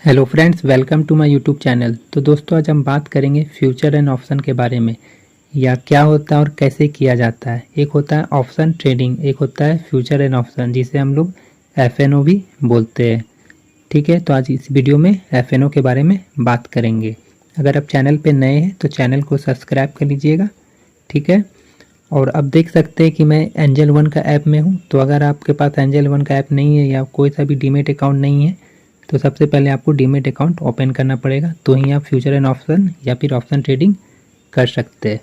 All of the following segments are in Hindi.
Hello friends, welcome to my YouTube channel. तो दोस्तों, आज हम बात करेंगे फ्यूचर एंड ऑप्शन के बारे में, या क्या होता है और कैसे किया जाता है। एक होता है ऑप्शन ट्रेडिंग, एक होता है फ्यूचर एंड ऑप्शन, जिसे हम लोग एफएनओ भी बोलते हैं। ठीक है, तो आज इस वीडियो में एफएनओ के बारे में बात करेंगे। अगर आप चैनल पे नए हैं तो चैनल को सब्सक्राइब कर लीजिएगा। ठीक है, और अब देख सकते हैं कि मैं एंजल वन का ऐप में हूँ। तो अगर आपके पास एंजल वन का ऐप नहीं है या कोई सा भी डीमेट अकाउंट नहीं है, तो सबसे पहले आपको डीमेट अकाउंट ओपन करना पड़ेगा, तो ही आप फ्यूचर एंड ऑप्शन या फिर ऑप्शन ट्रेडिंग कर सकते हैं।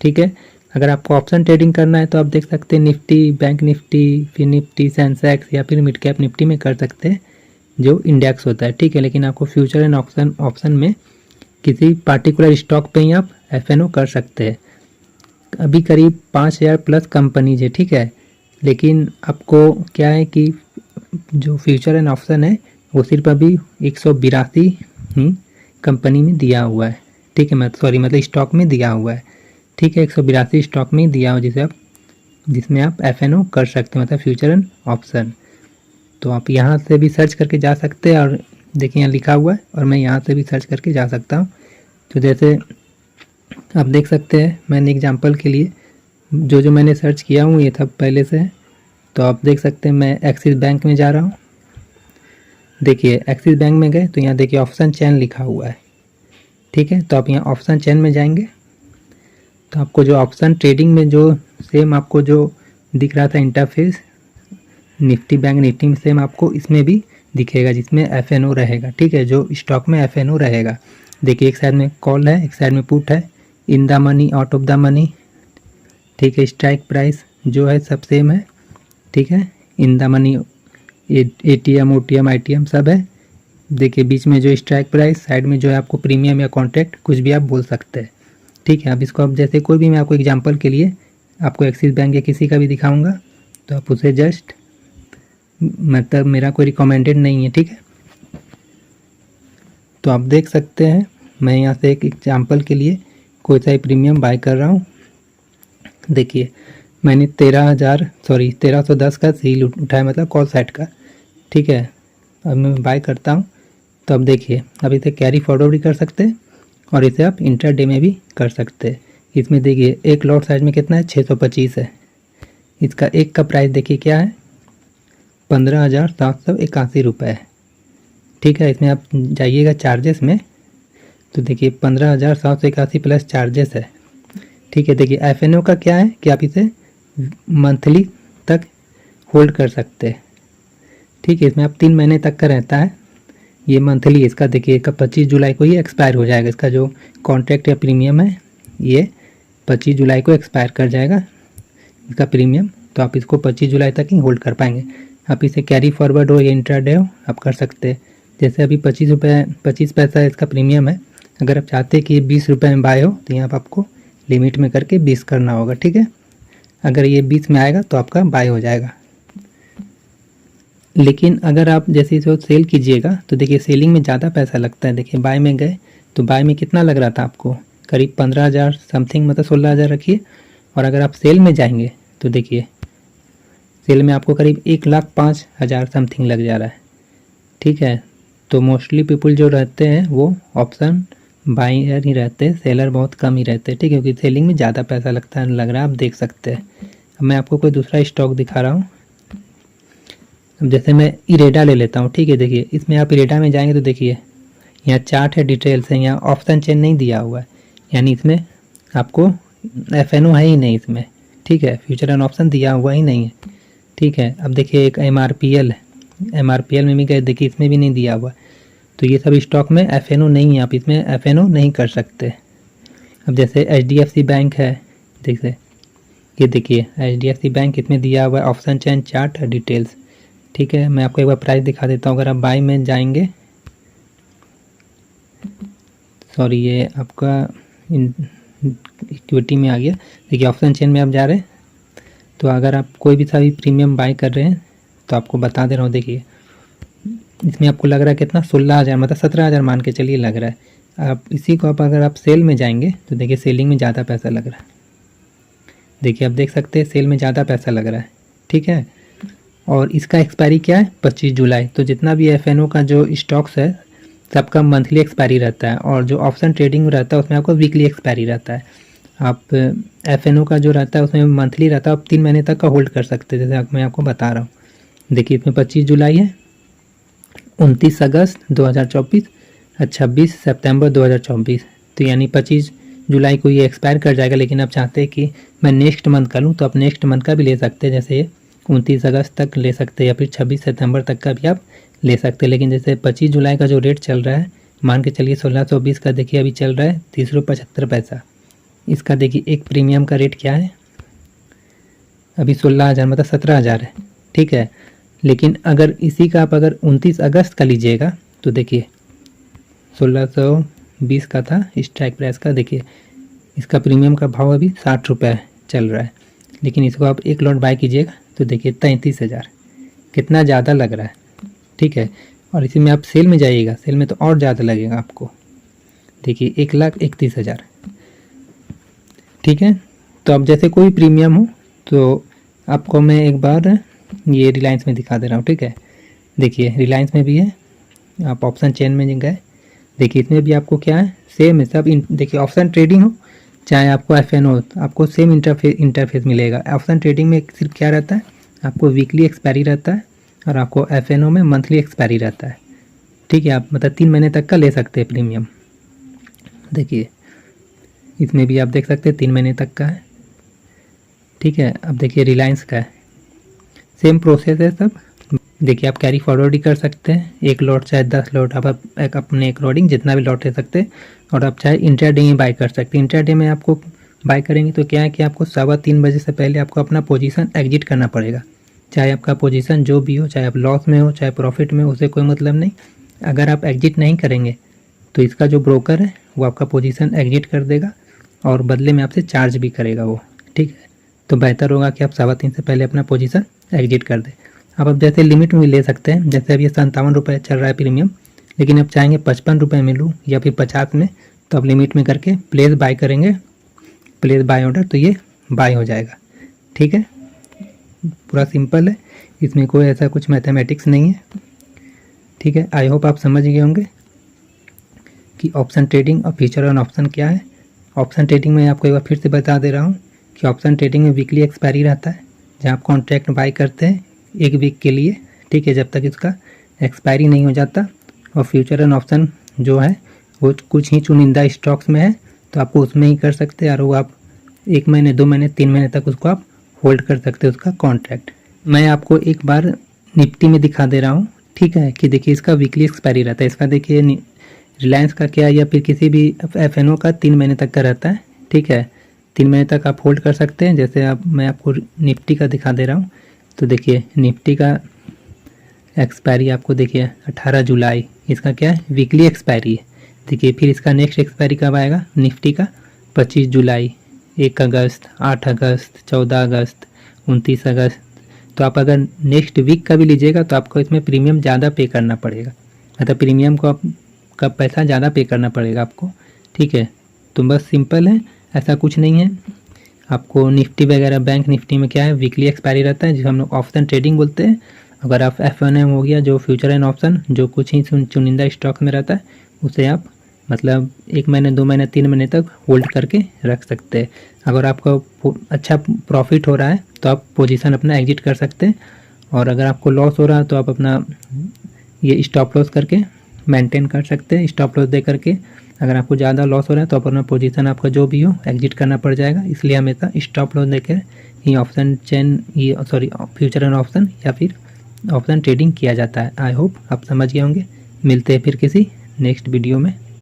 ठीक है, अगर आपको ऑप्शन ट्रेडिंग करना है तो आप देख सकते हैं निफ्टी, बैंक निफ्टी, फिर निफ्टी, सेंसेक्स या फिर मिड कैप निफ्टी में कर सकते हैं, जो इंडेक्स होता है। ठीक है, लेकिन आपको फ्यूचर एंड ऑप्शन में किसी पार्टिकुलर स्टॉक पे ही आप एफएनओ कर सकते हैं। अभी करीब 5000 प्लस कंपनीज है। ठीक है, लेकिन आपको क्या है कि जो फ्यूचर एंड ऑप्शन है वो सिर्फ अभी 182 ही कंपनी में दिया हुआ है। ठीक है, मतलब स्टॉक में दिया हुआ है। ठीक है, 182 स्टॉक में दिया हुआ जिसमें आप एफएनओ कर सकते हैं, मतलब फ्यूचर एंड ऑप्शन। तो आप यहाँ से भी सर्च करके जा सकते हैं, और देखिए यहाँ लिखा हुआ है, और मैं यहाँ से भी सर्च करके जा सकता हूँ। तो जैसे आप देख सकते हैं, मैंने एग्जांपल के लिए जो मैंने सर्च किया हूँ ये था पहले से है। तो आप देख सकते हैं मैं एक्सिस बैंक में जा रहा हूँ। देखिए एक्सिस बैंक में गए तो यहाँ देखिए ऑप्शन चेन लिखा हुआ है। ठीक है, तो आप यहाँ ऑप्शन चेन में जाएंगे तो आपको जो ऑप्शन ट्रेडिंग में जो सेम आपको जो दिख रहा था इंटरफेस निफ्टी, बैंक निफ्टी में, सेम आपको इसमें भी दिखेगा, जिसमें एफएनओ रहेगा। ठीक है, जो स्टॉक में एफएनओ रहेगा। देखिए एक साइड में कॉल है, एक साइड में पुट है, in the money, out of the money. ठीक है, स्ट्राइक प्राइस जो है सब सेम है। ठीक है, in the money, ATM, OTM, ITM सब है। देखिए बीच में जो स्ट्राइक प्राइस, साइड में जो है आपको प्रीमियम या कॉन्ट्रैक्ट, कुछ भी आप बोल सकते हैं। ठीक है, अब इसको आप जैसे कोई भी, मैं आपको एग्जांपल के लिए आपको एक्सिस बैंक या किसी का भी दिखाऊंगा, तो आप उसे जस्ट, मतलब मेरा कोई रिकमेंडेड नहीं है। ठीक है, तो आप देख सकते हैं मैं यहाँ से एक एग्जांपल के लिए कोई सा प्रीमियम बाय कर रहा हूँ। देखिए मैंने 1310 का सील उठाया, मतलब कॉल साइड का। ठीक है, अब मैं बाय करता हूँ। तो अब देखिए, अब इसे कैरी फॉरवर्ड भी कर सकते हैं और इसे आप इंट्राडे में भी कर सकते हैं। इसमें देखिए एक लॉट साइज में कितना है, 625 है। इसका एक का प्राइस देखिए क्या है, 15,781 रुपये है। ठीक है, इसमें आप जाइएगा चार्जेस में, तो देखिए 15,781 प्लस चार्जेस है। ठीक है, देखिए एफएनओ का क्या है कि आप इसे मंथली तक होल्ड कर सकते हैं। ठीक है, इसमें आप 3 महीने तक का रहता है ये मंथली। इसका देखिए इसका 25 जुलाई को ही एक्सपायर हो जाएगा। इसका जो कॉन्ट्रैक्ट या प्रीमियम है ये 25 जुलाई को एक्सपायर कर जाएगा इसका प्रीमियम। तो आप इसको 25 जुलाई तक ही होल्ड कर पाएंगे। आप इसे कैरी फॉरवर्ड हो या इंट्राडे हो आप कर सकते हैं। जैसे अभी 25 पैसा इसका प्रीमियम है। अगर आप चाहते हैं कि 20 रुपये में बाय हो तो यहाँ पर आपको लिमिट में करके 20 करना होगा। ठीक है, अगर ये 20 में आएगा तो आपका बाय हो जाएगा। लेकिन अगर आप जैसे इसे सेल कीजिएगा तो देखिए सेलिंग में ज़्यादा पैसा लगता है। देखिए बाय में गए तो बाय में कितना लग रहा था आपको, करीब 15,000 समथिंग, मतलब 16,000 रखिए। और अगर आप सेल में जाएंगे तो देखिए सेल में आपको करीब 1,05,000 समथिंग लग जा रहा है। ठीक है, तो मोस्टली पीपल जो रहते हैं वो ऑप्शन बायर ही रहते हैं, सेलर बहुत कम ही रहते हैं। ठीक है, क्योंकि सेलिंग में ज़्यादा पैसा लगता है, लग रहा है, आप देख सकते हैं। अब मैं आपको कोई दूसरा स्टॉक दिखा रहा हूँ। अब जैसे मैं इरेडा ले लेता हूँ। ठीक है, देखिए इसमें आप इरेडा में जाएंगे तो देखिए यहाँ चार्ट है, डिटेल्स है, यहाँ ऑप्शन चेन नहीं दिया हुआ है, यानी इसमें आपको एफएनओ है ही नहीं इसमें। ठीक है, फ्यूचर एंड ऑप्शन दिया हुआ ही नहीं है। ठीक है, अब देखिए एक एमआरपीएल है, एमआरपीएल में भी गए, देखिए इसमें भी नहीं दिया हुआ। तो ये सब स्टॉक में एफएनओ नहीं है, आप इसमें एफएनओ नहीं कर सकते। अब जैसे एचडीएफसी बैंक है, देखिए ये देखिए एचडीएफसी बैंक इसमें दिया हुआ है ऑप्शन चेन, चार्ट, डिटेल्स। ठीक है, मैं आपको एक बार प्राइस दिखा देता हूँ। अगर आप बाय में जाएंगे, सॉरी ये आपका इक्विटी में आ गया। देखिए ऑप्शन चेन में आप जा रहे हैं, तो अगर आप कोई भी सा भी प्रीमियम बाय कर रहे हैं तो आपको बता दे रहा हूँ। देखिए इसमें आपको लग रहा है कितना, 16,000, मतलब 17,000 मान के चलिए लग रहा है। आप इसी को अगर आप सेल में जाएंगे तो देखिए सेलिंग में ज़्यादा पैसा लग रहा है। देखिए आप देख सकते हैं सेल में ज़्यादा पैसा लग रहा है। ठीक है, और इसका एक्सपायरी क्या है, 25 जुलाई। तो जितना भी एफएनओ का जो स्टॉक्स है सबका मंथली एक्सपायरी रहता है, और जो ऑप्शन ट्रेडिंग रहता है उसमें आपको वीकली एक्सपायरी रहता है। आप एफएनओ का जो रहता है उसमें मंथली रहता है, आप 3 महीने तक का होल्ड कर सकते हैं, जैसे मैं आपको बता रहा हूँ। देखिए इसमें 25 जुलाई है, 29 अगस्त 2024 और 26 सितंबर 2024। तो यानी 25 जुलाई को ये एक्सपायर कर जाएगा, लेकिन आप चाहते हैं कि मैं नेक्स्ट मंथ का लूँ तो आप नेक्स्ट मंथ का भी ले सकते हैं, जैसे 29 अगस्त तक ले सकते हैं या फिर 26 सितंबर तक का भी आप ले सकते हैं। लेकिन जैसे 25 जुलाई का जो रेट चल रहा है, मान के चलिए 1620 का देखिए अभी चल रहा है 30.75 पैसा। इसका देखिए एक प्रीमियम का रेट क्या है, अभी 16,000 मतलब 17,000 है, ठीक है। लेकिन अगर इसी का आप अगर 29 अगस्त का लीजिएगा तो देखिए 1620 का था स्ट्राइक प्राइस का, देखिए इसका प्रीमियम का भाव अभी 60 रुपये चल रहा है। लेकिन इसको आप एक लॉट बाय कीजिएगा तो देखिए 33,000, कितना ज़्यादा लग रहा है, ठीक है। और इसी में आप सेल में जाइएगा, सेल में तो और ज़्यादा लगेगा आपको, देखिए 1,31,000, ठीक है। तो अब जैसे कोई प्रीमियम हो तो आपको मैं एक बार ये रिलायंस में दिखा दे रहा हूँ, ठीक है। देखिए रिलायंस में भी है, आप ऑप्शन चेन में गए, देखिए इसमें भी आपको क्या है, सेम है सब। देखिए ऑप्शन ट्रेडिंग हो चाहे आपको एफएन हो, आपको सेम इंटरफेस मिलेगा। ऑप्शन ट्रेडिंग में सिर्फ क्या रहता है, आपको वीकली एक्सपायरी रहता है और आपको एफएनओ में मंथली एक्सपायरी रहता है, ठीक है। आप मतलब 3 महीने तक का ले सकते हैं प्रीमियम। देखिए इसमें भी आप देख सकते हैं 3 महीने तक का है, ठीक है। अब देखिए रिलायंस का है, सेम प्रोसेस है सब। देखिए आप कैरी फॉरवर्ड ही कर सकते हैं, एक लॉट चाहे 10 लॉट, आप अपने अकॉर्डिंग जितना भी लॉट ले सकते हैं। और आप चाहे इंट्राडे में बाय कर सकते हैं। इंट्राडे में आपको बाय करेंगे तो क्या है कि आपको 3:15 बजे से पहले आपको अपना पोजीशन एग्जिट करना पड़ेगा। चाहे आपका पोजीशन जो भी हो, चाहे आप लॉस में हो चाहे प्रॉफिट में हो, उससे कोई मतलब नहीं। अगर आप एग्जिट नहीं करेंगे तो इसका जो ब्रोकर है वो आपका पोजीशन एग्जिट कर देगा और बदले में आपसे चार्ज भी करेगा वो, ठीक है। तो बेहतर होगा कि आप 3:15 से पहले अपना पोजीशन एग्जिट कर दें। अब जैसे लिमिट में भी ले सकते हैं, जैसे अब ये 57 रुपये चल रहा है प्रीमियम, लेकिन आप चाहेंगे 55 रुपये में लूँ या फिर 50 में, तो आप लिमिट में करके प्लेस बाय करेंगे, प्लेस बाय ऑर्डर, तो ये बाय हो जाएगा, ठीक है। पूरा सिंपल है, इसमें कोई ऐसा कुछ मैथमेटिक्स नहीं है, ठीक है। आई होप आप समझ गए होंगे कि ऑप्शन ट्रेडिंग और फ्यूचर ऑन ऑप्शन क्या है। ऑप्शन ट्रेडिंग में आपको एक बार फिर से बता दे रहा हूँ कि ऑप्शन ट्रेडिंग में वीकली एक्सपायरी रहता है, जहाँ आप कॉन्ट्रैक्ट बाय करते हैं 1 वीक के लिए, ठीक है, जब तक इसका एक्सपायरी नहीं हो जाता। और फ्यूचर एंड ऑप्शन जो है वो कुछ ही चुनिंदा स्टॉक्स में है, तो आपको उसमें ही कर सकते हैं, और वो आप 1 महीने 2 महीने 3 महीने तक उसको आप होल्ड कर सकते हैं उसका कॉन्ट्रैक्ट। मैं आपको एक बार निफ्टी में दिखा दे रहा हूँ, ठीक है, कि देखिए इसका वीकली एक्सपायरी रहता है। इसका देखिए रिलायंस का क्या, या फिर किसी भी एफएनओ का 3 महीने तक का रहता है, ठीक है। 3 महीने तक आप होल्ड कर सकते हैं। जैसे अब मैं आपको निफ्टी का दिखा दे रहा हूँ, तो देखिए निफ्टी का एक्सपायरी आपको देखिए 18 जुलाई, इसका क्या है, वीकली एक्सपायरी है। देखिए फिर इसका नेक्स्ट एक्सपायरी कब आएगा निफ्टी का, 25 जुलाई, 1 अगस्त, 8 अगस्त, 14 अगस्त, 29 अगस्त। तो आप अगर नेक्स्ट वीक का भी लीजिएगा तो आपको इसमें प्रीमियम ज़्यादा पे करना पड़ेगा, मतलब प्रीमियम को का पैसा ज़्यादा पे करना पड़ेगा आपको, ठीक है। तो बस सिंपल है, ऐसा कुछ नहीं है। आपको निफ्टी वगैरह बैंक निफ्टी में क्या है, वीकली एक्सपायरी रहता है, जिसे हम लोग ऑप्शन ट्रेडिंग बोलते हैं। अगर आप एफ1 हो गया जो फ्यूचर एंड ऑप्शन, जो कुछ ही चुनिंदा स्टॉक में रहता है, उसे आप मतलब 1 महीने 2 महीने 3 महीने तक होल्ड करके रख सकते हैं। अगर आपको अच्छा प्रॉफिट हो रहा है तो आप पोजीशन अपना एग्जिट कर सकते हैं, और अगर आपको लॉस हो रहा है तो आप अपना ये स्टॉप लॉस करके मेंटेन कर सकते हैं। स्टॉप लॉस दे करके अगर आपको ज़्यादा लॉस हो रहा है तो अपना पोजीशन आपका जो भी हो एग्जिट करना पड़ जाएगा। इसलिए हमेशा स्टॉप लॉस देकर ही option chain future and option या फिर ऑप्शन ट्रेडिंग किया जाता है। आई होप आप समझ गए होंगे। मिलते हैं फिर किसी नेक्स्ट वीडियो में।